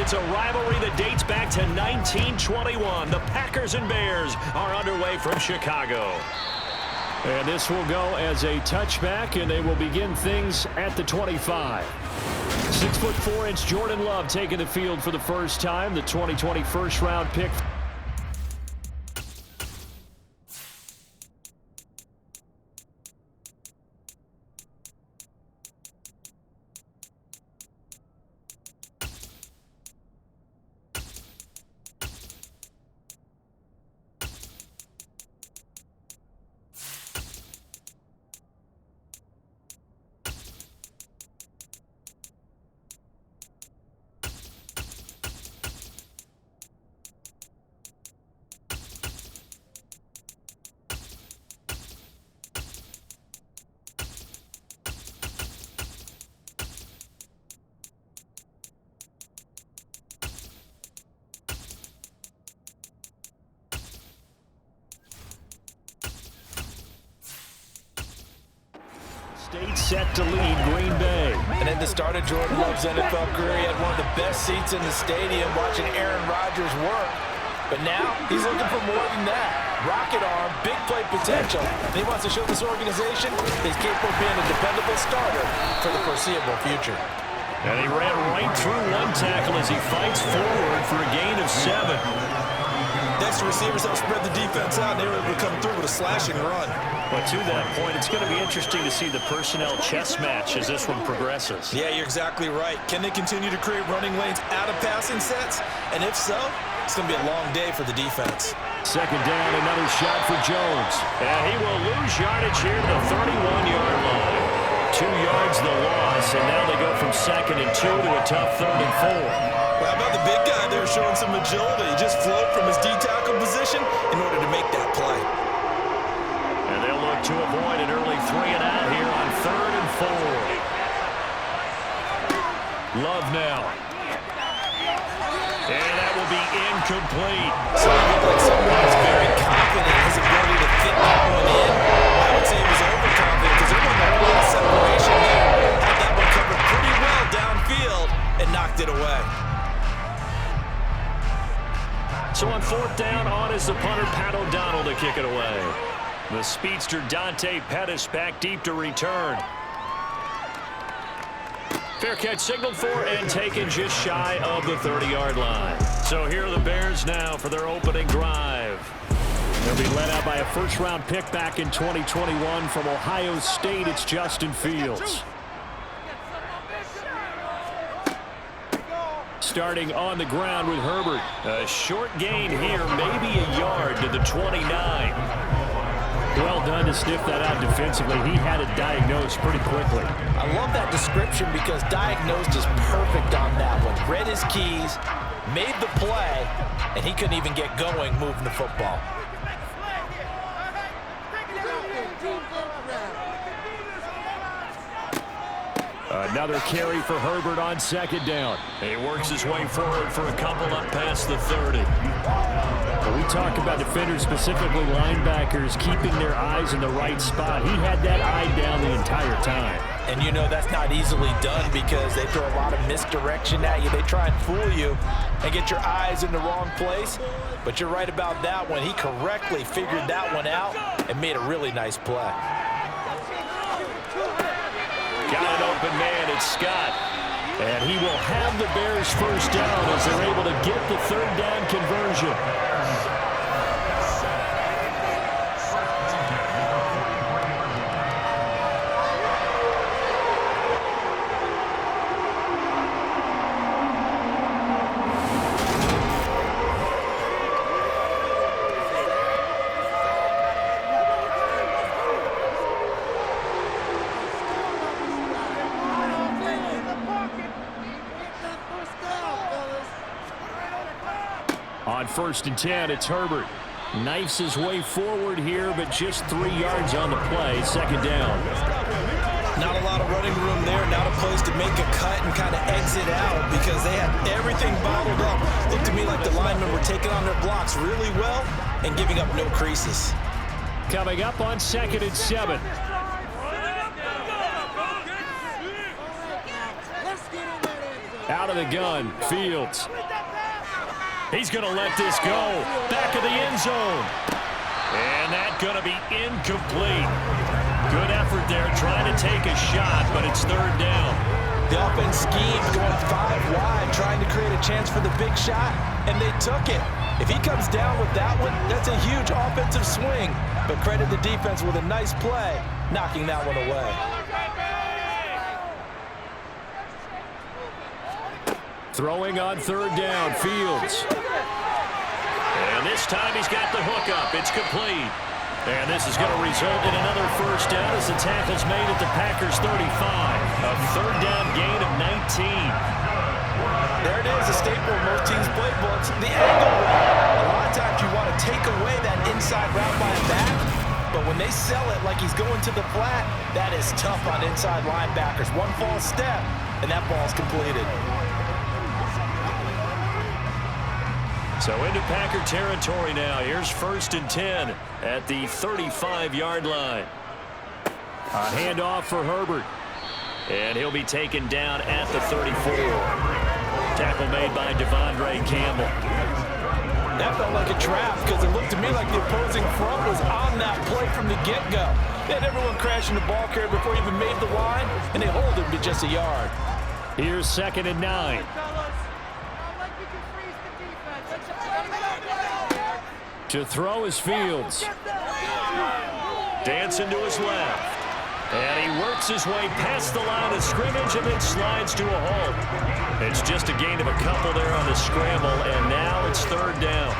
It's a rivalry that dates back to 1921. The Packers and Bears are underway from Chicago. And this will go as a touchback, and they will begin things at the 25. 6'4" Jordan Love taking the field for the first time. The 2020 first-round pick. State set to lead Green Bay. And at the start of Jordan Love's NFL career, he had one of the best seats in the stadium watching Aaron Rodgers work. But now he's looking for more than that. Rocket arm, big play potential. And he wants to show this organization he's capable of being a dependable starter for the foreseeable future. And he ran right through one tackle as he fights forward for a gain of 7. Next, the receivers help spread the defense out, and they were able to come through with a slashing run. But to that point, it's going to be interesting to see the personnel chess match as this one progresses. Yeah, you're exactly right. Can they continue to create running lanes out of passing sets? And if so, it's going to be a long day for the defense. Second down, another shot for Jones. And he will lose yardage here to the 31-yard line. 2 yards the loss, and now they go from 2nd and 2 to a tough 3rd and 4. Well, how about the big guy there showing some agility? He just flowed from his D-tackle position in order to make that play. And they'll look to avoid an early 3 and out here on 3rd and 4. Love now. And that will be incomplete. So it looked like someone was very confident in his ability to fit that one in. I would say he was overconfident because there wasn't a whole lot of separation there. Had that one covered pretty well downfield and knocked it away. So on 4th down, on is the punter, Pat O'Donnell, to kick it away. The speedster Dante Pettis back deep to return. Fair catch signaled for and taken just shy of the 30-yard line. So here are the Bears now for their opening drive. They'll be led out by a first-round pick back in 2021 from Ohio State. It's Justin Fields. Starting on the ground with Herbert. A short gain here, maybe a yard to the 29. Well done to sniff that out defensively. He had it diagnosed pretty quickly. I love that description because diagnosed is perfect on that one. Read his keys, made the play, and he couldn't even get going moving the football. Another carry for Herbert on 2nd down. He works his way forward for a couple up past the 30. When we talk about defenders, specifically linebackers, keeping their eyes in the right spot. He had that eye down the entire time. And you know that's not easily done because they throw a lot of misdirection at you. They try and fool you and get your eyes in the wrong place. But you're right about that one. He correctly figured that one out and made a really nice play. Got an open man, it's Scott. And he will have the Bears first down as they're able to get the 3rd down conversion. On 1st and 10, it's Herbert. Knifes his way forward here, but just 3 yards on the play. 2nd down. Not a lot of running room there. Not a place to make a cut and kind of exit out because they had everything bottled up. Looked to me like the linemen were taking on their blocks really well and giving up no creases. Coming up on 2nd and 7. Out of the gun. Fields. He's going to let this go. Back of the end zone. And that's going to be incomplete. Good effort there trying to take a shot, but it's third down. The offense schemed going 5 wide, trying to create a chance for the big shot, and they took it. If he comes down with that one, that's a huge offensive swing. But credit the defense with a nice play, knocking that one away. Throwing on third down, Fields. And this time he's got the hook up. It's complete. And this is going to result in another first down as the tackle's made at the Packers' 35. A third down gain of 19. There it is, a staple of most teams' playbooks, the angle route. A lot of times you want to take away that inside route by a back, but when they sell it like he's going to the flat, that is tough on inside linebackers. One false step, and that ball's completed. So into Packer territory now. Here's 1st and 10 at the 35-yard line. A handoff for Herbert. And he'll be taken down at the 34. Tackle made by Devondre Campbell. That felt like a trap because it looked to me like the opposing front was on that play from the get-go. They had everyone crashing the ball carrier before he even made the line, and they hold him to just a yard. Here's 2nd and 9. To throw is Fields. Dancing to his left. And he works his way past the line of scrimmage and then slides to a halt. It's just a gain of a couple there on the scramble, and now it's third down.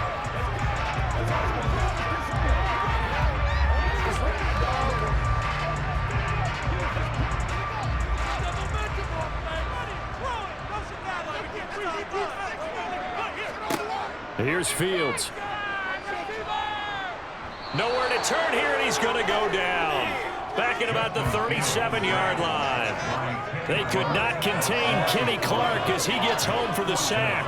Here's Fields. Nowhere to turn here, and he's going to go down. Back at about the 37-yard line. They could not contain Kenny Clark as he gets home for the sack.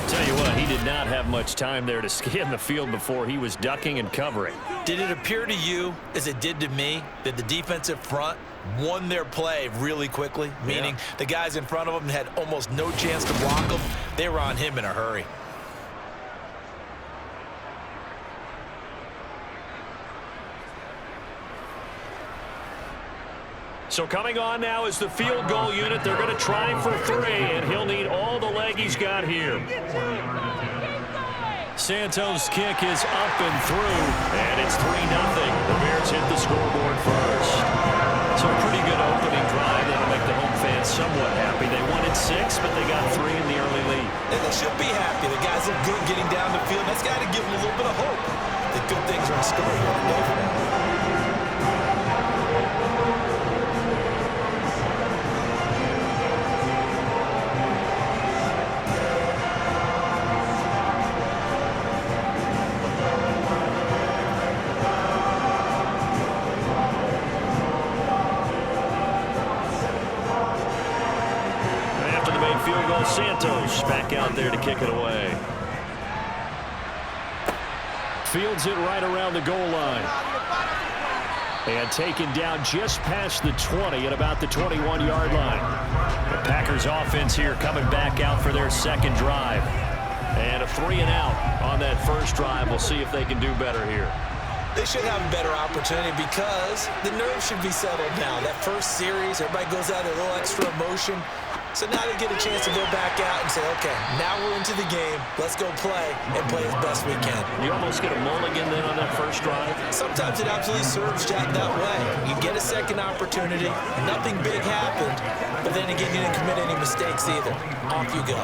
Tell you what, he did not have much time there to scan the field before he was ducking and covering. Did it appear to you, as it did to me, that the defensive front won their play really quickly? Meaning the guys in front of them had almost no chance to block them. They were on him in a hurry. So coming on now is the field goal unit. They're going to try for 3, and he'll need all the leg he's got here. Santos' kick is up and through, and it's 3-0. The Bears hit the scoreboard first. So a pretty good opening drive that'll make the home fans somewhat happy. They wanted 6, but they got 3 in the early lead. And they should be happy. The guys look good getting down the field. That's got to give them a little bit of hope that good things are in store here today for them. Santos back out there to kick it away. Fields it right around the goal line. And taken down just past the 20 at about the 21-yard line. The Packers offense here coming back out for their second drive. And a 3 and out on that first drive. We'll see if they can do better here. They should have a better opportunity because the nerves should be settled now. That first series, everybody goes out a little extra emotion. So now they get a chance to go back out and say, okay, now we're into the game. Let's go play and play as best we can. You almost get a mulligan then on that first drive? Sometimes it absolutely serves Jack that way. You get a second opportunity. Nothing big happened. But then again, you didn't commit any mistakes either. Off you go.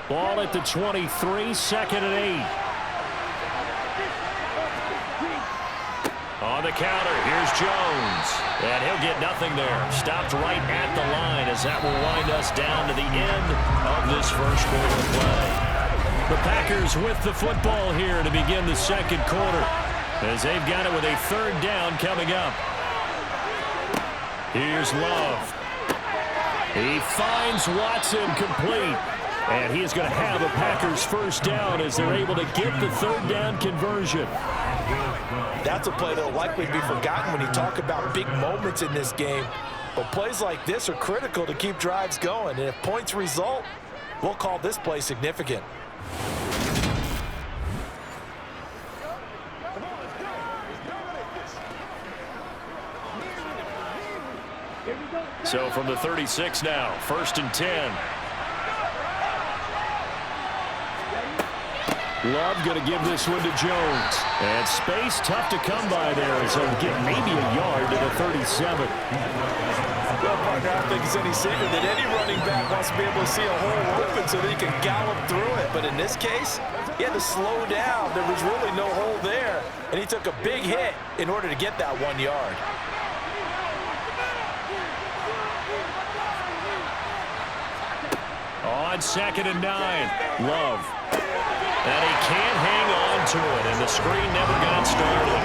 Ball at the 23, 2nd and 8. On the counter, here's Jones. And he'll get nothing there. Stopped right at the line as that will wind us down to the end of this first quarter play. The Packers with the football here to begin the second quarter as they've got it with a third down coming up. Here's Love. He finds Watson complete. And he's going to have a Packers first down as they're able to get the third down conversion. That's a play that will likely be forgotten when you talk about big moments in this game. But plays like this are critical to keep drives going. And if points result, we'll call this play significant. So from the 36 now, 1st and 10. Love going to give this one to Jones. And space tough to come by there, so he'll get maybe a yard to the 37. Well, partner, I don't think it's any secret that any running back wants to be able to see a hole open so that he can gallop through it. But in this case, he had to slow down. There was really no hole there, and he took a big hit in order to get that 1 yard. On 2nd and 9, Love. And he can't hang on to it, and the screen never got started.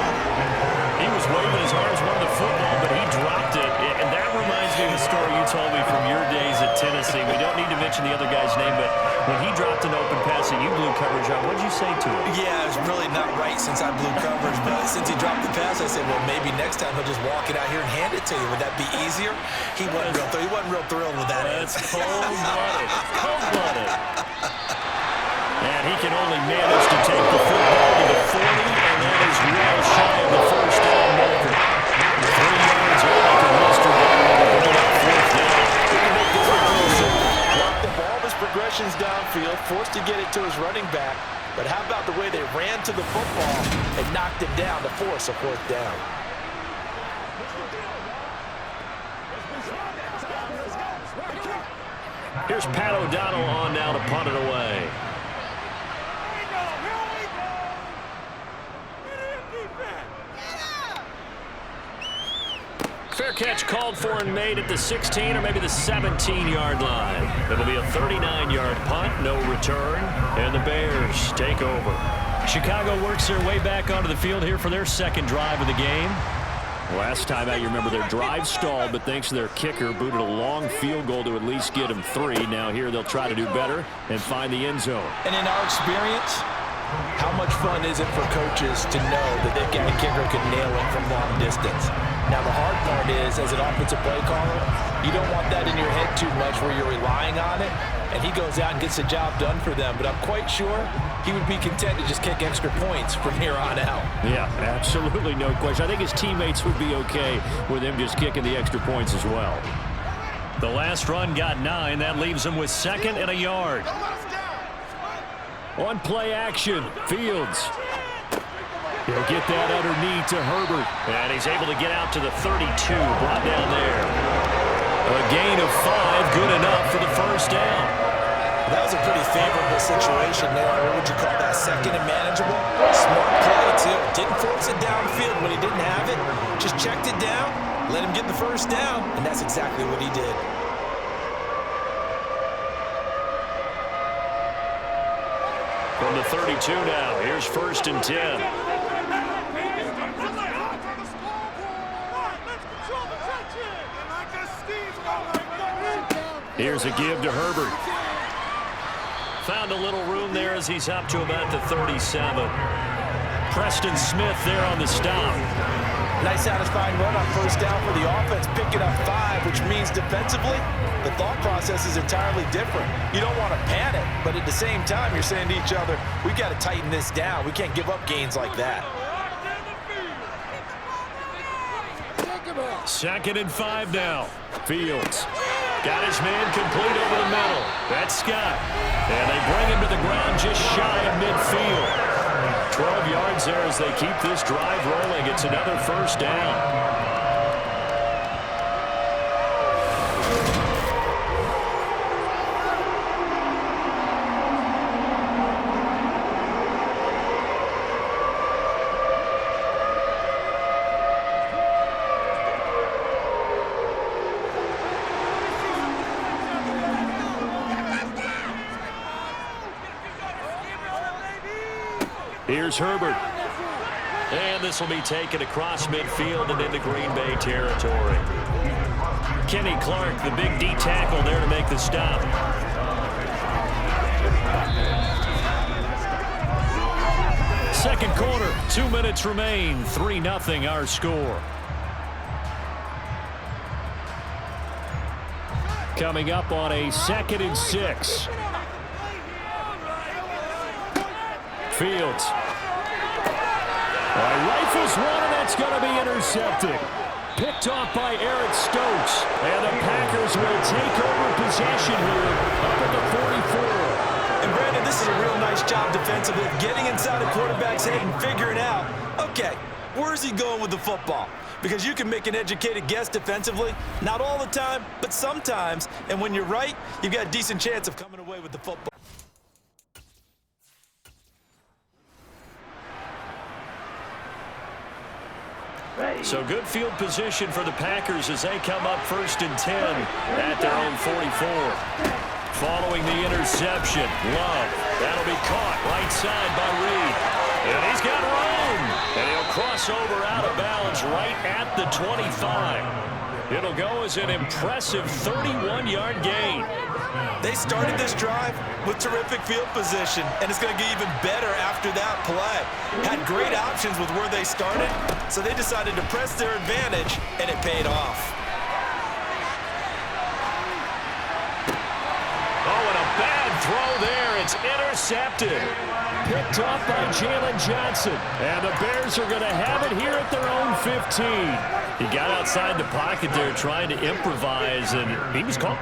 He was waving his arms, wanted the football, but he dropped it. And that reminds me of the story you told me from your days at Tennessee. We don't need to mention the other guy's name, but when he dropped an open pass that you blew coverage on, what did you say to him? Yeah, it's really not right since I blew coverage, but since he dropped the pass, I said, well, maybe next time he'll just walk it out here and hand it to you. Would that be easier? He wasn't real thrilled with that. That's cold-blooded. Cold-blooded. And he can only manage to take the football to the 40, and that is well shy of the first down marker. 3 yards all they can muster down to bring up 4th down. He can make this one real simple. Blocked up all of his progressions downfield, forced to get it to his running back. But how about the way they ran to the football and knocked it down to force a 4th down? Here's Pat O'Donnell on now to punt it away. Fair catch called for and made at the 16 or maybe the 17-yard line. It'll be a 39-yard punt, no return, and the Bears take over. Chicago works their way back onto the field here for their second drive of the game. Last time out, you remember their drive stalled, but thanks to their kicker, booted a long field goal to at least get them 3. Now here they'll try to do better and find the end zone. And in our experience, how much fun is it for coaches to know that they've got a kicker who can nail it from long distance? Now, the hard part is, as an offensive play caller, you don't want that in your head too much where you're relying on it, and he goes out and gets the job done for them. But I'm quite sure he would be content to just kick extra points from here on out. Yeah, absolutely no question. I think his teammates would be okay with him just kicking the extra points as well. The last run got 9. That leaves him with 2nd and a yard. On play action, Fields. He'll get that underneath to Herbert. And he's able to get out to the 32, brought down there. A gain of 5, good enough for the first down. That was a pretty favorable situation there. What would you call that? 2nd and manageable. Smart play, too. Didn't force it downfield when he didn't have it. Just checked it down, let him get the first down, and that's exactly what he did. From the 32 now, here's 1st and 10. Here's a give to Herbert. Found a little room there as he's up to about the 37. Preston Smith there on the stop. Nice satisfying run on first down for the offense, picking up 5, which means defensively, the thought process is entirely different. You don't want to panic, but at the same time, you're saying to each other, we've got to tighten this down. We can't give up gains like that. 2nd and 5 now. Fields. Got his man complete over the middle. That's Scott. And they bring him to the ground just shy of midfield. 12 yards there as they keep this drive rolling. It's another first down. Here's Herbert. And this will be taken across midfield and into Green Bay territory. Kenny Clark, the big D tackle there to make the stop. Second quarter, 2 minutes remain. 3-0 our score. coming up on a 2nd and 6. Fields. Rifles one, and that's going to be intercepted. Picked off by Eric Stokes. And the Packers will take over possession here up at the 44. And Brandon, this is a real nice job defensively of getting inside a quarterback's head and figuring out, okay, where's he going with the football? Because you can make an educated guess defensively, not all the time, but sometimes. And when you're right, you've got a decent chance of coming away with the football. So good field position for the Packers as they come up 1st and 10 at their own 44. Following the interception, Love. That'll be caught right side by Reed. And he's got room. And he'll cross over out of bounds right at the 25. It'll go as an impressive 31-yard gain. They started this drive with terrific field position, and it's going to get even better after that play. Had great options with where they started, so they decided to press their advantage, and it paid off. Oh, and a bad throw there. It's intercepted. Picked off by Jalen Johnson. And the Bears are going to have it here at their own 15. He got outside the pocket there trying to improvise, and he was caught.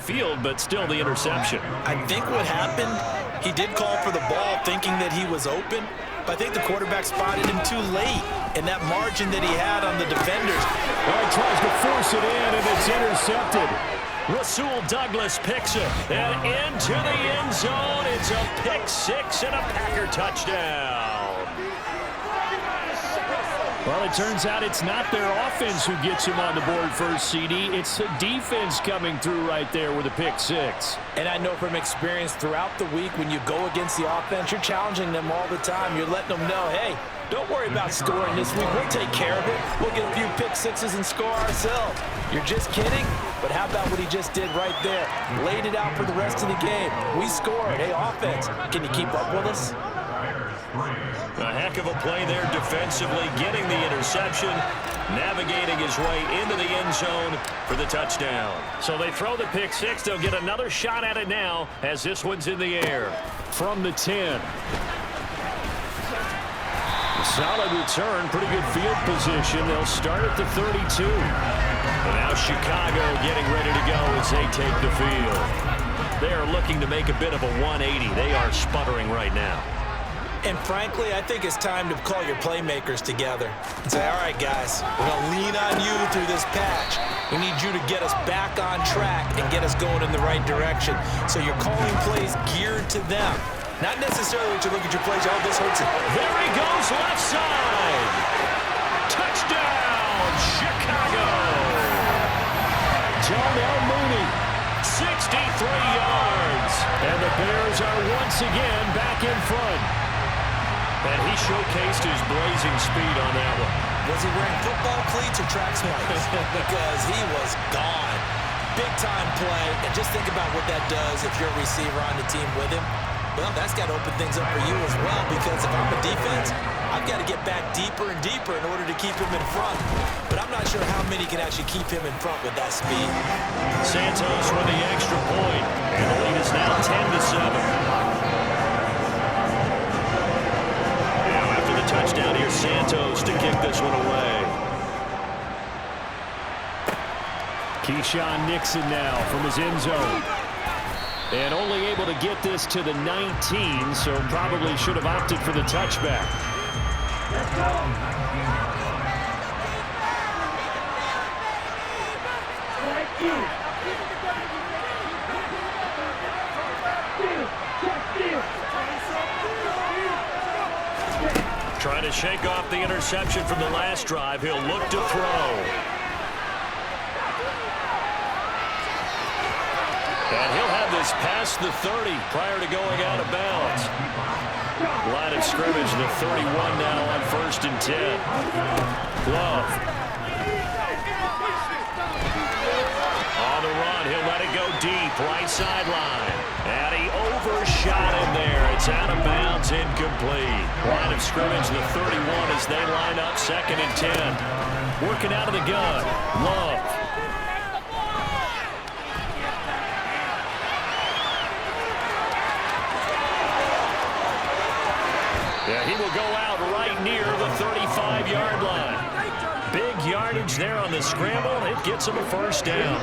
Field, but still the interception. I think what happened, he did call for the ball thinking that he was open, but I think the quarterback spotted him too late in that margin that he had on the defenders. Well, he tries to force it in, and it's intercepted. Rasul Douglas picks it, and into the end zone. It's a pick six and a Packer touchdown. Well, it turns out it's not their offense who gets him on the board first, CD. It's the defense coming through right there with a pick six. And I know from experience throughout the week, when you go against the offense, you're challenging them all the time. You're letting them know, hey, don't worry about scoring this week. We'll take care of it. We'll get a few pick sixes and score ourselves. You're just kidding? But how about what he just did right there? Laid it out for the rest of the game. We scored. Hey, offense, can you keep up with us? A heck of a play there defensively, getting the interception, navigating his way into the end zone for the touchdown. So they throw the pick six. They'll get another shot at it now as this one's in the air. From the 10. Solid return, pretty good field position. They'll start at the 32. And now Chicago getting ready to go as they take the field. They are looking to make a bit of a 180. They are sputtering right now. And frankly, I think it's time to call your playmakers together and say, all right, guys, we're going to lean on you through this patch. We need you to get us back on track and get us going in the right direction. So you're calling plays geared to them. Not necessarily that you look at your plays, oh, this hurts it. There he goes, left side. Touchdown, Chicago. Darnell Mooney, 63 yards. and the Bears are once again back in front. And he showcased his blazing speed on that one. Was he wearing football cleats or track spikes? Because he was gone. Big-time play, and just think about what that does if you're a receiver on the team with him. Well, that's got to open things up for you as well, because if I'm a defense, I've got to get back deeper and deeper in order to keep him in front. But I'm not sure how many can actually keep him in front with that speed. Santos with the extra point, and the lead is now 10-7. Touchdown here, Santos to kick this one away. Keyshawn Nixon now from his end zone. And only able to get this to the 19, so probably should have opted for the touchback. Trying to shake off the interception from the last drive. He'll look to throw. And he'll have this past the 30 prior to going out of bounds. Line of scrimmage, the 31 now on 1st and 10. Love. On the run, he'll let it go deep, right sideline. And he overshot him there. It's out of bounds, incomplete. Line of scrimmage, the 31 as they line up 2nd and 10. Working out of the gun, Love. Yeah, he will go out right near the 35-yard line. Big yardage there on the scramble. It gets him a first down.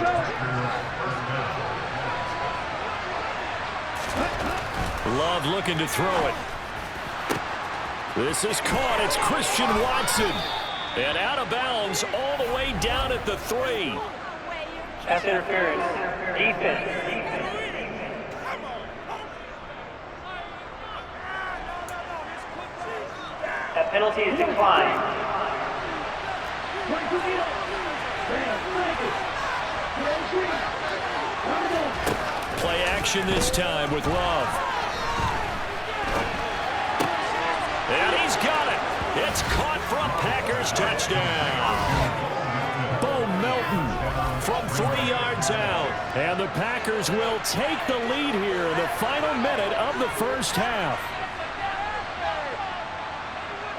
Love looking to throw it. This is caught. It's Christian Watson. And out of bounds all the way down at the 3. Pass interference. Defense. That penalty is declined. Play action this time with Love. And he's got it. It's caught for a Packers touchdown. Bo Melton from 3 yards out. And the Packers will take the lead here in the final minute of the first half.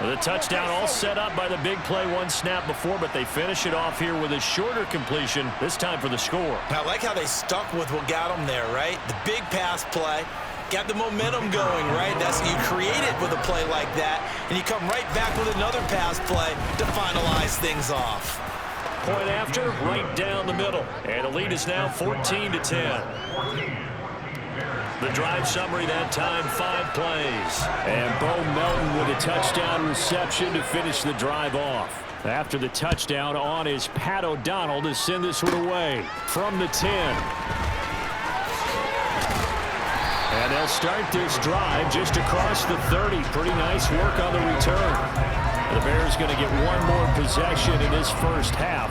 The touchdown all set up by the big play 1 snap before, but they finish it off here with a shorter completion, this time for the score. I like how they stuck with what got them there, right? The big pass play, got the momentum going, right? That's you create it with a play like that, and you come right back with another pass play to finalize things off. Point after, right down the middle. And the lead is now 14-10. The drive summary that time, 5 plays. And Bo Melton with a touchdown reception to finish the drive off. After the touchdown, on is Pat O'Donnell to send this one away from the 10. And they'll start this drive just across the 30. Pretty nice work on the return. The Bears going to get one more possession in this first half.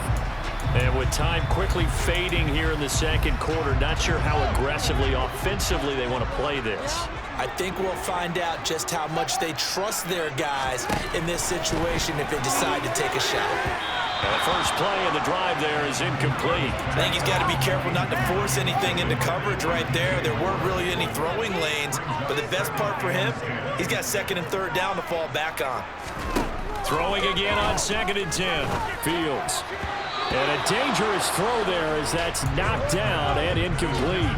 And with time quickly fading here in the second quarter, not sure how aggressively, offensively they want to play this. I think we'll find out just how much they trust their guys in this situation if they decide to take a shot. And the first play of the drive there is incomplete. I think he's got to be careful not to force anything into coverage right there. There weren't really any throwing lanes, but the best part for him, he's got 2nd and 3rd down to fall back on. Throwing again on 2nd and 10. Fields. And a dangerous throw there as that's knocked down and incomplete.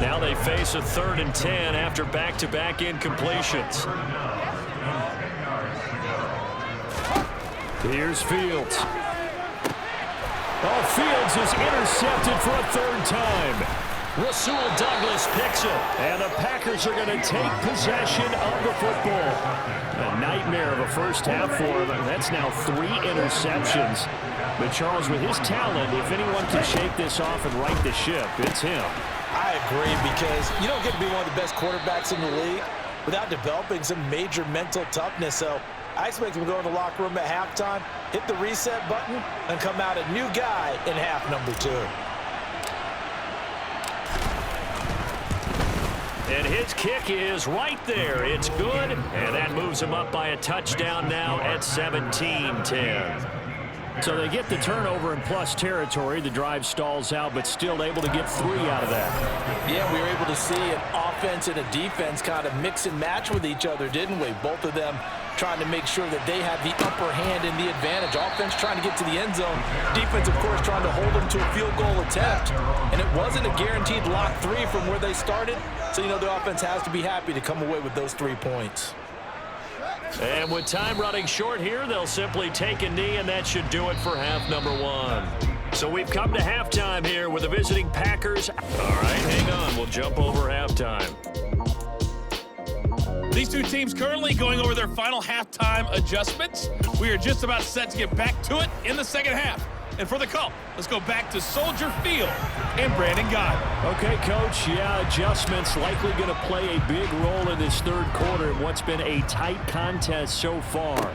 Now they face a 3rd and 10 after back-to-back incompletions. Here's Fields. Oh, Fields is intercepted for a 3rd time. Rasul Douglas picks it, and the Packers are going to take possession of the football. A nightmare of a first half for them. That's now 3 interceptions. But Charles, with his talent, if anyone can shake this off and right the ship, it's him. I agree, because you don't get to be one of the best quarterbacks in the league without developing some major mental toughness. So I expect him to go in the locker room at halftime, hit the reset button, and come out a new guy in half number 2. And his kick is right there. It's good, and that moves him up by a touchdown now at 17-10. So they get the turnover in plus territory. The drive stalls out, but still able to get 3 out of that. Yeah, we were able to see an offense and a defense kind of mix and match with each other, didn't we? Both of them trying to make sure that they have the upper hand and the advantage. Offense trying to get to the end zone. Defense, of course, trying to hold them to a field goal attempt. And it wasn't a guaranteed lock 3 from where they started. So, you know, the offense has to be happy to come away with those 3 points. And with time running short here, they'll simply take a knee, and that should do it for half number 1. So we've come to halftime here with the visiting Packers. All right, hang on. We'll jump over halftime. These two teams currently going over their final halftime adjustments. We are just about set to get back to it in the second half. And for the call, let's go back to Soldier Field and Brandon Gott. Okay, Coach, yeah, adjustments likely going to play a big role in this third quarter in what's been a tight contest so far.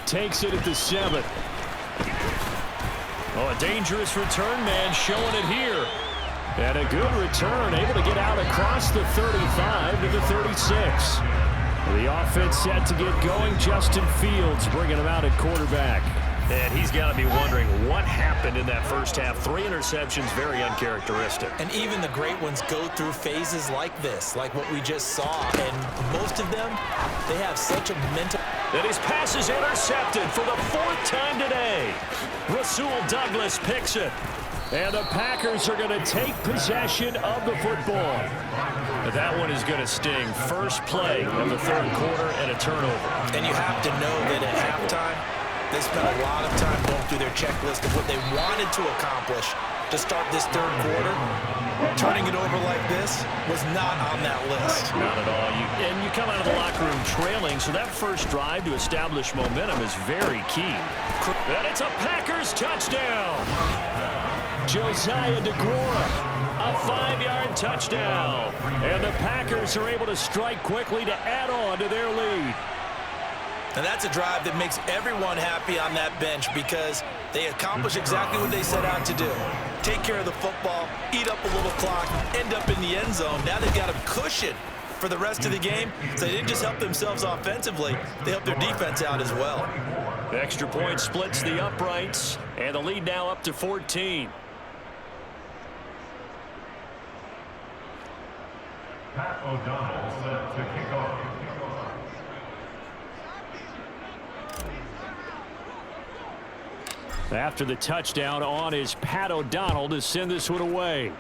Takes it at the 7. Oh, a dangerous return man showing it here. And a good return, able to get out across the 35 to the 36. The offense set to get going. Justin Fields bringing him out at quarterback. And he's got to be wondering what happened in that first half. 3 interceptions, very uncharacteristic. And even the great ones go through phases like this, like what we just saw. And most of them, they have such a mental... And his pass is intercepted for the 4th time today. Rasul Douglas picks it. And the Packers are going to take possession of the football. That one is going to sting. First play of the 3rd quarter and a turnover. And you have to know that at halftime, they spent a lot of time going through their checklist of what they wanted to accomplish to start this 3rd quarter. Turning it over like this was not on that list. Not at all. And you come out of the locker room trailing, so that first drive to establish momentum is very key. And it's a Packers touchdown. Josiah DeGuara, a 5-yard touchdown. And the Packers are able to strike quickly to add on to their lead. And that's a drive that makes everyone happy on that bench because they accomplish exactly what they set out to do. Take care of the football, eat up a little clock, end up in the end zone. Now they've got a cushion for the rest of the game. So they didn't just help themselves offensively, they helped their defense out as well. The extra point splits the uprights, and the lead now up to 14. Pat O'Donnell set to kick off. After the touchdown on is Pat O'Donnell to send this one away.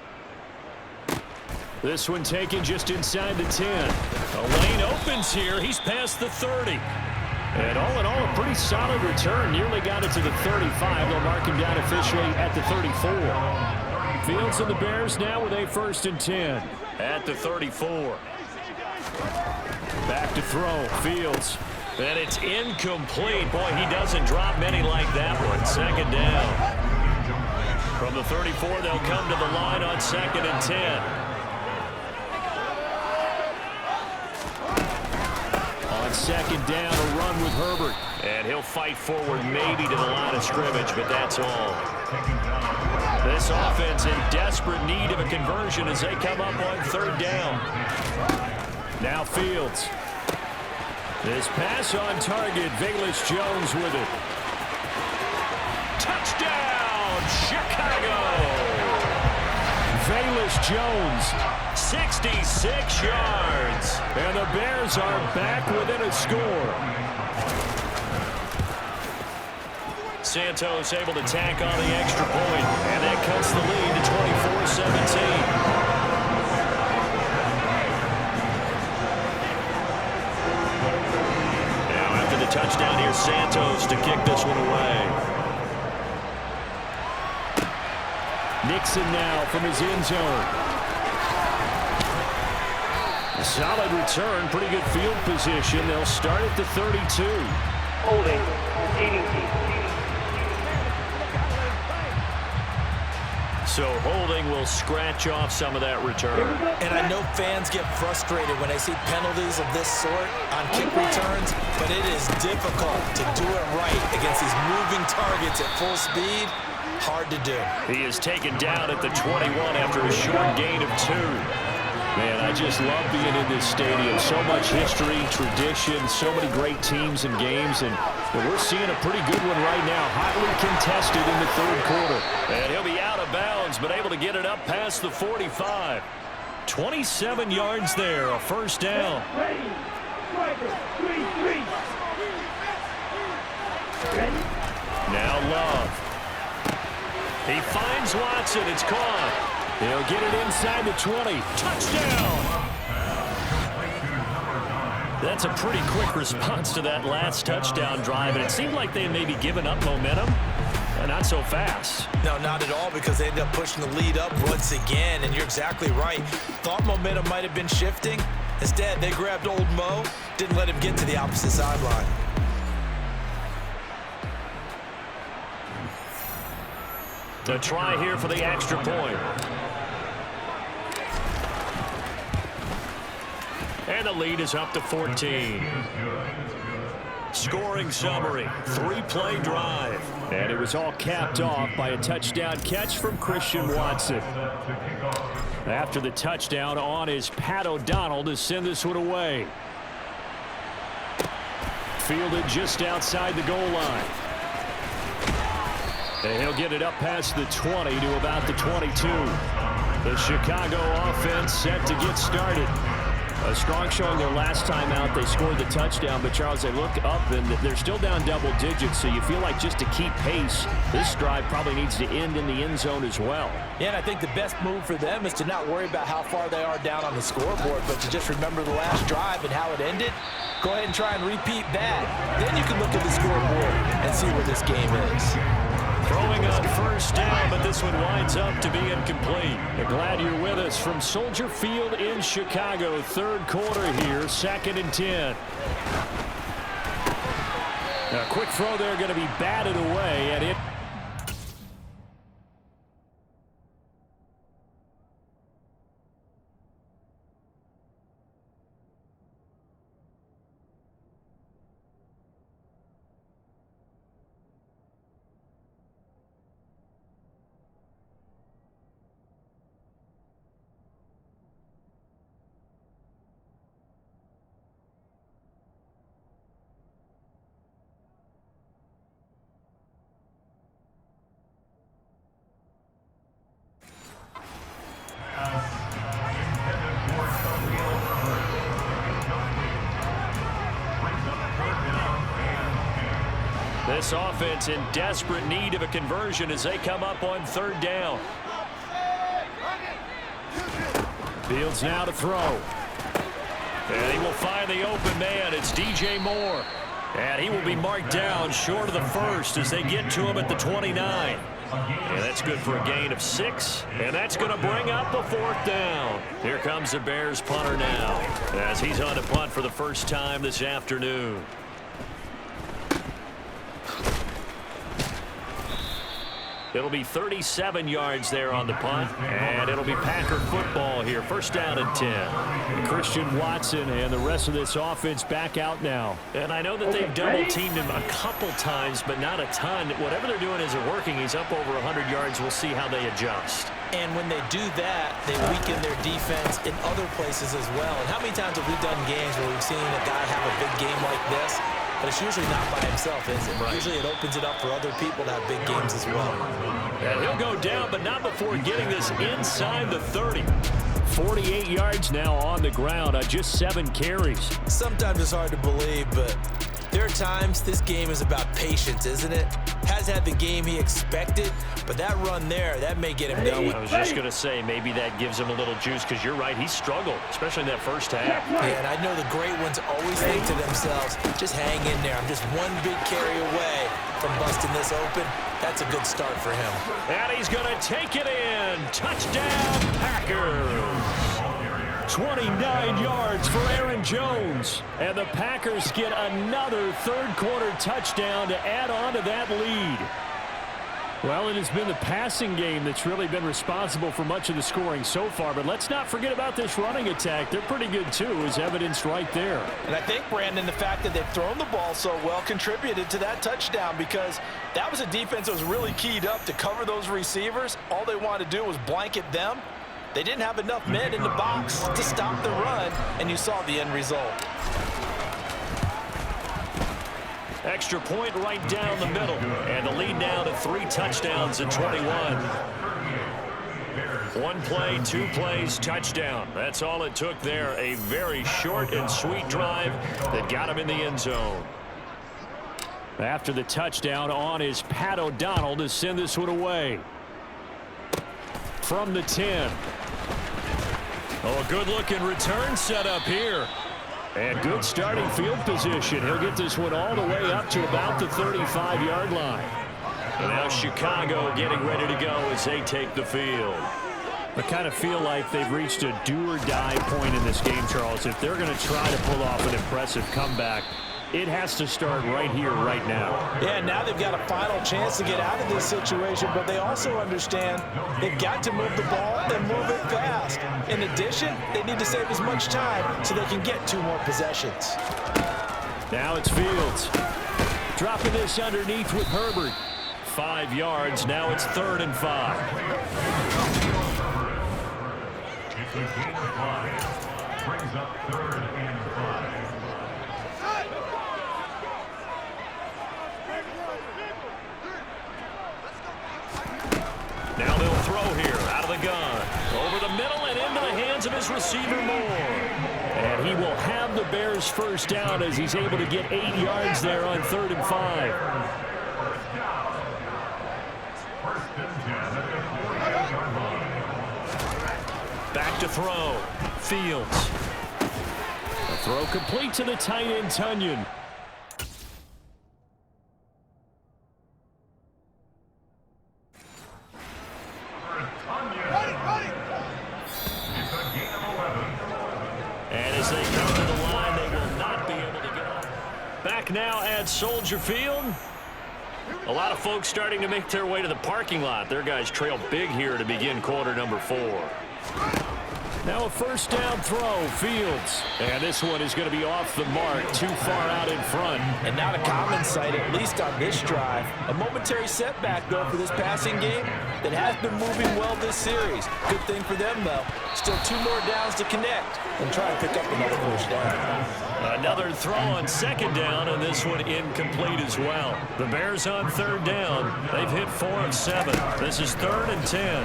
This one taken just inside the 10. A lane opens here. He's past the 30. And all in all, a pretty solid return. Nearly got it to the 35. They'll mark him down officially at the 34. Fields and the Bears now with a 1st and 10. At the 34. Back to throw. Fields. And it's incomplete. Boy, he doesn't drop many like that one. 2nd down. From the 34, they'll come to the line on 2nd and 10. On 2nd down, a run with Herbert. And he'll fight forward maybe to the line of scrimmage, but that's all. This offense in desperate need of a conversion as they come up on 3rd down. Now Fields. This pass on target. Velus Jones with it. Touchdown, Chicago! Velus Jones, 66 yards. and the Bears are back within a score. Santos able to tack on the extra point, and that cuts the lead to 24-17. Touchdown here, Santos to kick this one away. Nixon now from his end zone. A solid return, pretty good field position. They'll start at the 32. Holding. Receiving team. So holding will scratch off some of that return. And I know fans get frustrated when they see penalties of this sort on kick returns, but it is difficult to do it right against these moving targets at full speed. Hard to do. He is taken down at the 21 after a short gain of 2. Man, I just love being in this stadium. So much history, tradition, so many great teams and games, and we're seeing a pretty good one right now. Hotly contested in the 3rd quarter. And he'll be out of bounds, but able to get it up past the 45. 27 yards there, a 1st down. Now Love. He finds Watson. It's caught. He'll get it inside the 20. Touchdown! That's a pretty quick response to that last touchdown drive, and it seemed like they had maybe given up momentum. Not so fast. No, not at all, because they ended up pushing the lead up once again, and you're exactly right. Thought momentum might have been shifting. Instead, they grabbed old Mo, didn't let him get to the opposite sideline. To try here for the extra point. And the lead is up to 14. Scoring summary, 3-play drive. And it was all capped off by a touchdown catch from Christian Watson. After the touchdown, on is Pat O'Donnell to send this one away. Fielded just outside the goal line. And he'll get it up past the 20 to about the 22. The Chicago offense set to get started. A strong showing their last time out. They scored the touchdown, but Charles, they look up and they're still down double digits, so you feel like just to keep pace, this drive probably needs to end in the end zone as well. Yeah, and I think the best move for them is to not worry about how far they are down on the scoreboard, but to just remember the last drive and how it ended. Go ahead and try and repeat that. Then you can look at the scoreboard and see where this game is. Throwing on first down, but this one winds up to be incomplete. We're glad you're with us from Soldier Field in Chicago. Third quarter here, 2nd and 10. A quick throw there, going to be batted away, and it... This offense in desperate need of a conversion as they come up on 3rd down. Fields now to throw. And he will find the open man. It's DJ Moore. And he will be marked down short of the first as they get to him at the 29. And that's good for a gain of 6. And that's going to bring up a 4th down. Here comes the Bears punter now as he's on to punt for the first time this afternoon. It'll be 37 yards there on the punt, and it'll be Packer football here. 1st down and 10. Christian Watson and the rest of this offense back out now. And I know that they've double-teamed him a couple times, but not a ton. Whatever they're doing isn't working. He's up over 100 yards. We'll see how they adjust. And when they do that, they weaken their defense in other places as well. And how many times have we done games where we've seen a guy have a big game like this? But it's usually not by himself, is it? Right. Usually it opens it up for other people to have big games as well. And he'll go down, but not before getting this inside the 30. 48 yards now on the ground on just 7 carries. Sometimes it's hard to believe, but there are times this game is about patience, isn't it? Has had the game he expected, but that run there, that may get him going. I was just going to say, maybe that gives him a little juice, because you're right, he struggled, especially in that first half. Yeah, and I know the great ones always think to themselves, just hang in there. I'm just one big carry away from busting this open. That's a good start for him. And he's going to take it in. Touchdown, Packers. 29 yards for Aaron Jones. And the Packers get another third-quarter touchdown to add on to that lead. Well, it has been the passing game that's really been responsible for much of the scoring so far. But let's not forget about this running attack. They're pretty good, too, as evidenced right there. And I think, Brandon, the fact that they've thrown the ball so well contributed to that touchdown, because that was a defense that was really keyed up to cover those receivers. All they wanted to do was blanket them. They didn't have enough men in the box to stop the run, and you saw the end result. Extra point right down the middle, and the lead now to 3 touchdowns at 21. 1 play, 2 plays, touchdown. That's all it took there. A very short and sweet drive that got him in the end zone. After the touchdown, on is Pat O'Donnell to send this one away. From the 10. Oh, a good-looking return set up here. And good starting field position. He'll get this one all the way up to about the 35-yard line. And now Chicago getting ready to go as they take the field. I kind of feel like they've reached a do-or-die point in this game, Charles. If they're going to try to pull off an impressive comeback, it has to start right here, right now. Yeah, now they've got a final chance to get out of this situation, but they also understand they've got to move the ball and move it fast. In addition, they need to save as much time so they can get 2 more possessions. Now it's Fields. Dropping this underneath with Herbert. 5 yards. Now it's 3rd and 5. It's a gain of 5. Brings up 3rd and 5. Now they'll throw here out of the gun. Over the middle and into the hands of his receiver Moore. And he will have the Bears first down as he's able to get 8 yards there on 3rd and 5. Back to throw. Fields. A throw complete to the tight end, Tunyon. And as they come to the line, they will not be able to get up. Back now at Soldier Field. A lot of folks starting to make their way to the parking lot. Their guys trail big here to begin quarter number 4. Now a first down throw, Fields. And this one is going to be off the mark, too far out in front. And not a common sight, at least on this drive. A momentary setback, though, for this passing game that has been moving well this series. Good thing for them, though. Still 2 more downs to connect and try and pick up another first down. Another throw on 2nd down, and this one incomplete as well. The Bears on 3rd down. They've hit 4 of 7. This is 3rd and 10.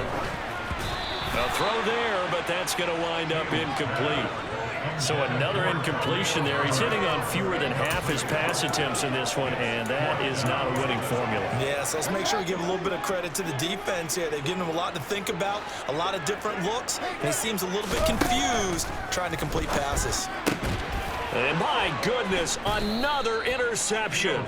A throw there, but that's going to wind up incomplete. So another incompletion there. He's hitting on fewer than half his pass attempts in this one, and that is not a winning formula. Yes, let's make sure we give a little bit of credit to the defense here. They've given him a lot to think about, a lot of different looks, and he seems a little bit confused trying to complete passes. And my goodness, another interception.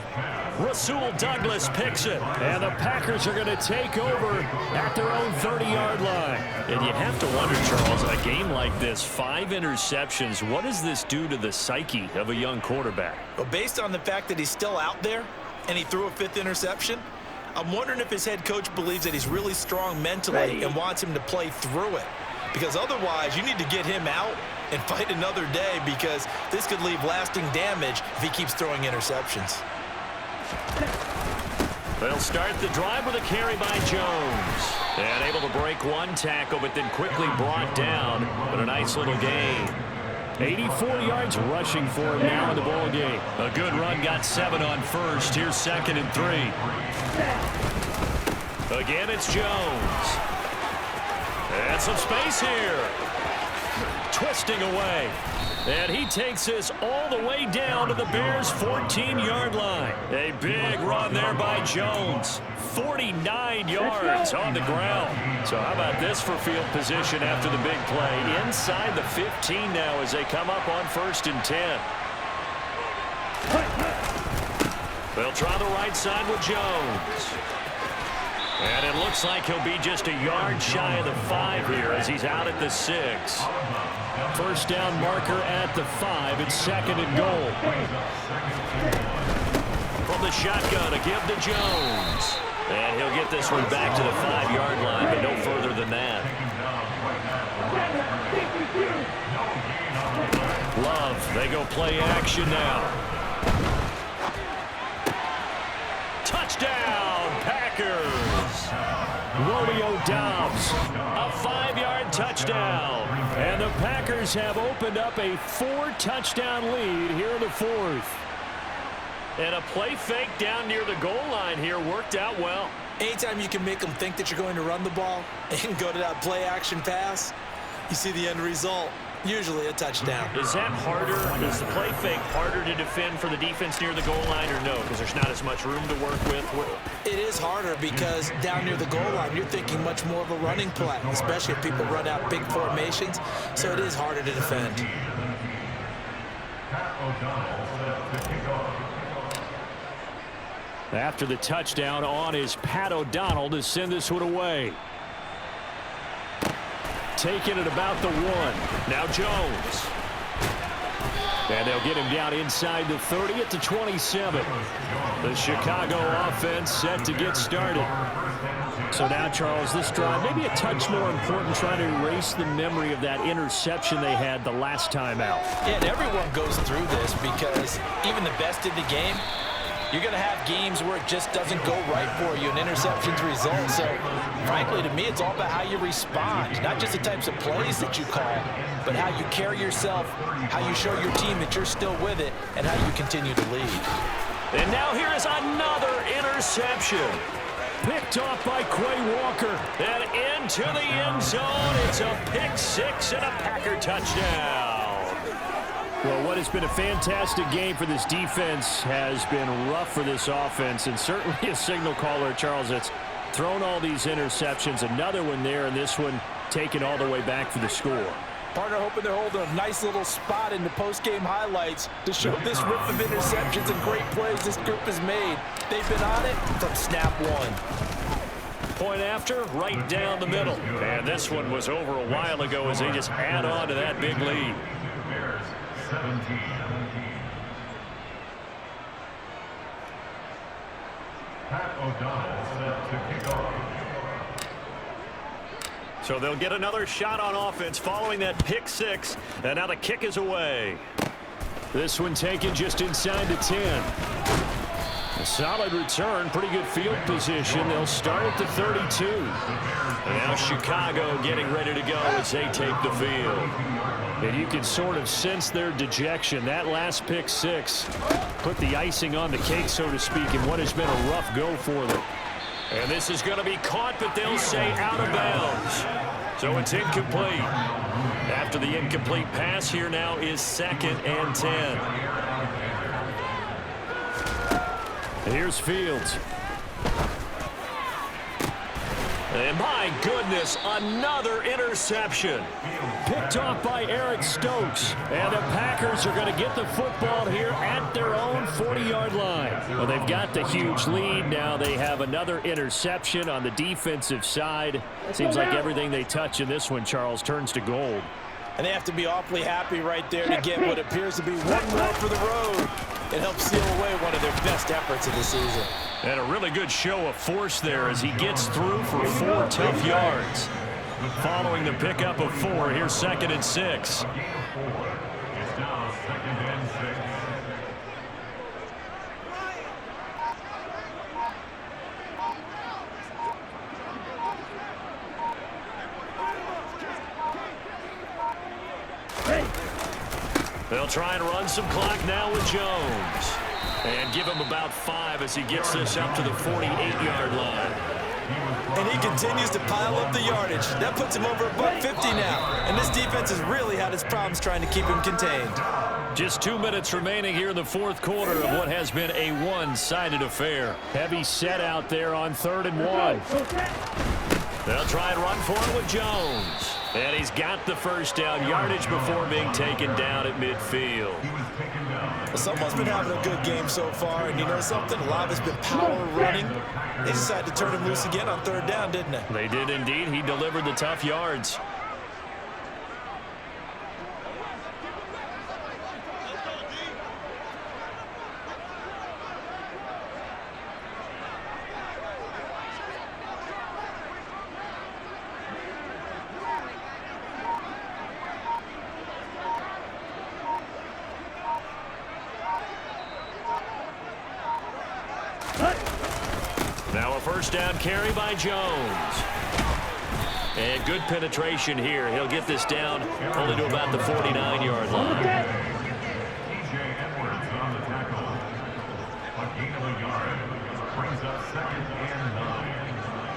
Rasul Douglas picks it, and the Packers are going to take over at their own 30-yard line. And you have to wonder, Charles, a game like this, 5 interceptions, what does this do to the psyche of a young quarterback? Well, based on the fact that he's still out there and he threw a 5th interception, I'm wondering if his head coach believes that he's really strong mentally and wants him to play through it. Because otherwise, you need to get him out and fight another day, because this could leave lasting damage if he keeps throwing interceptions. They'll start the drive with a carry by Jones. And able to break 1 tackle, but then quickly brought down. But a nice little gain. 84 yards rushing for him now in the ball game. A good run, got 7 on first. Here's 2nd and 3. Again, it's Jones. And some space here. Twisting away. And he takes this all the way down to the Bears' 14-yard line. A big run there by Jones. 49 yards on the ground. So how about this for field position after the big play? Inside the 15 now as they come up on 1st and 10. They'll try the right side with Jones. And it looks like he'll be just a yard shy of the 5 here as he's out at the 6. First down marker at the 5. It's 2nd and goal. From the shotgun, a give to Jones. And he'll get this one back to the 5-yard line, but no further than that. Love, they go play action now. Touchdown, Packers. Romeo Doubs, a 5-yard touchdown. And the Packers have opened up a 4-touchdown lead here in the 4th. And a play fake down near the goal line here worked out well. Anytime you can make them think that you're going to run the ball and go to that play-action pass, you see the end result. Usually a touchdown. Is that harder? Is the play fake harder to defend for the defense near the goal line, or no? Because there's not as much room to work with? It is harder because down near the goal line, you're thinking much more of a running play, especially if people run out big formations. So it is harder to defend. After the touchdown, on is Pat O'Donnell to send this one away. Taking it about the 1. Now Jones. And they'll get him down inside the 30 at the 27. The Chicago offense set to get started. So now, Charles, this drive maybe a touch more important, trying to erase the memory of that interception they had the last time out. Yeah, and everyone goes through this because even the best in the game, You're going to have games where it just doesn't go right for you, and interceptions result. So, frankly, to me, it's all about how you respond, not just the types of plays that you call, but how you carry yourself, how you show your team that you're still with it, and how you continue to lead. And now here is another interception. Picked off by Quay Walker. And into the end zone. It's a pick six and a Packer touchdown. Well, what has been a fantastic game for this defense has been rough for this offense, and certainly a signal caller, Charles, that's thrown all these interceptions. Another one there, and this one taken all the way back for the score. Partner hoping they're holding a nice little spot in the post-game highlights to show this rip of interceptions and great plays this group has made. They've been on it from snap one. Point after, right down the middle. And this one was over a while ago as they just add on to that big lead. Bears 17. Pat O'Donnell set to kick off. So they'll get another shot on offense following that pick six. And now the kick is away. This one taken just inside the 10. A solid return, pretty good field position. They'll start at the 32. And now Chicago getting ready to go as they take the field. And you can sort of sense their dejection. That last pick six put the icing on the cake, so to speak, in what has been a rough go for them. And this is going to be caught, but they'll say out of bounds. So it's incomplete. After the incomplete pass, here now is 2nd and 10. Here's Fields. And my goodness, another interception. Picked off by Eric Stokes. And the Packers are going to get the football here at their own 40-yard line. Well, they've got the huge lead. Now they have another interception on the defensive side. Seems like everything they touch in this one, Charles, turns to gold. And they have to be awfully happy right there to get what appears to be one more for the road. It helps seal away one of their best efforts of the season. And a really good show of force there as he gets through for 4 tough yards. Following the pickup of 4, here's 2nd and 6. It's now 2nd and 6. They'll try and run some clock now with Jones. And give him about 5 as he gets this up to the 48-yard line. And he continues to pile up the yardage. That puts him over $150 now. And this defense has really had its problems trying to keep him contained. Just 2 minutes remaining here in the fourth quarter of what has been a one-sided affair. Heavy set out there on 3rd and 1. They'll try and run for it with Jones. And he's got the first down yardage before being taken down at midfield. Someone's been having a good game so far, and you know something? A lot of it's been power running. They decided to turn him loose again on 3rd down, didn't they? They did indeed. He delivered the tough yards. Now a first down carry by Jones. And good penetration here. He'll get this down only to about the 49-yard line. TJ Edwards on the tackle. A gain of a yard. Brings up 2nd and 9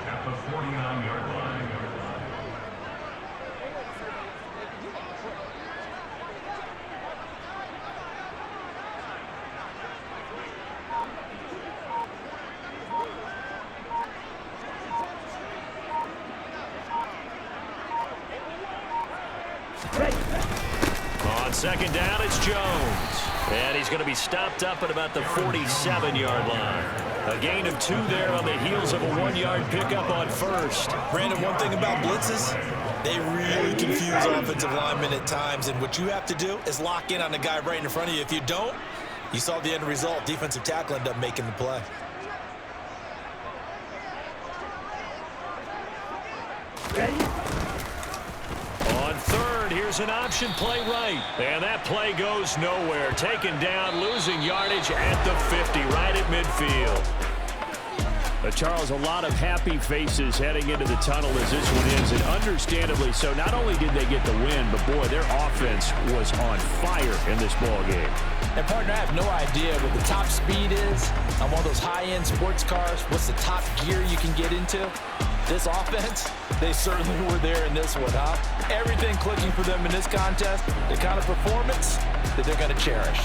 at the 49-yard line. On 2nd down, it's Jones. And he's going to be stopped up at about the 47-yard line. A gain of 2 there on the heels of a 1-yard pickup on 1st. Brandon, one thing about blitzes, they really confuse offensive linemen at times, and what you have to do is lock in on the guy right in front of you. If you don't, you saw the end result. Defensive tackle ended up making the play. On 3rd, here's Here's an option play right. And that play goes nowhere. Taken down, losing yardage at the 50, right at midfield. Charles, a lot of happy faces heading into the tunnel as this one ends, and understandably so. Not only did they get the win, but boy, their offense was on fire in this ball game. And partner, I have no idea what the top speed is on one of those high-end sports cars. What's the top gear you can get into? This offense, they certainly were there in this one, huh? Everything clicking for them in this contest, the kind of performance that they're going to cherish.